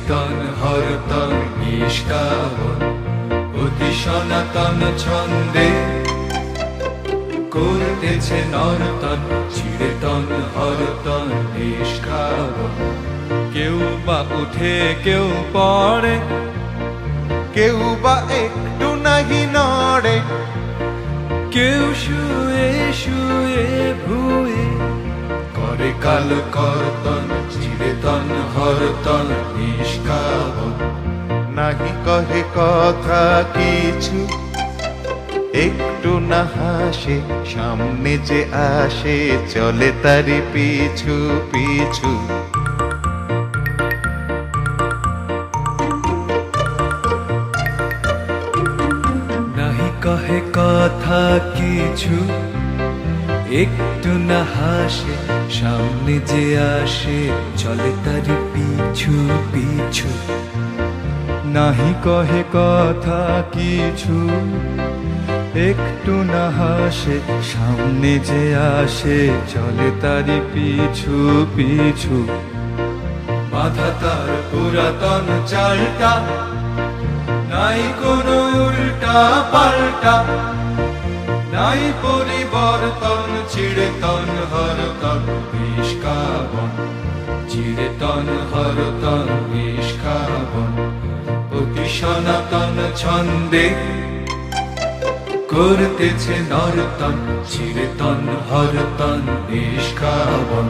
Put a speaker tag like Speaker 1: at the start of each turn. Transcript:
Speaker 1: চিরতন হরতন নিষ্কাবন অতি সনাতন ছন্দে করতেছে নর্তন চিরতন হরতন নিষ্কাবন। কেউ বা উঠে কেউ পড়ে,
Speaker 2: কেউ বা একটু নাহি নড়ে,
Speaker 1: কেউ শুয়ে শুয়ে ভুয়ে করে কাল কর্তন চিরতন হরতন নিষ্কাবন।
Speaker 2: নাহি কহে কথা কিছু, একটু না হাসে, সামনে যে আসে চলে তারি পিছু পিছু।
Speaker 1: নাহি কহে কথা কিছু, একটু না হাসে, সামনে যে আসে চলে তার পিছু পিছু। নাহি কহে কথা কিছু, একটু না হাসে, সামনে যে আসে চলে তার পিছু পিছু। বাধা তার পুরাতন চালটা, নাই কোনো উল্টা পাল্টা, নাই পরিবর্তন চিরতন হরতন নিষ্কাবন চিরতন হরতন নিষ্কাবন। অতি সনাতন ছন্দে করতেছে নর্তন চিরতন হরতন নিষ্কাবন।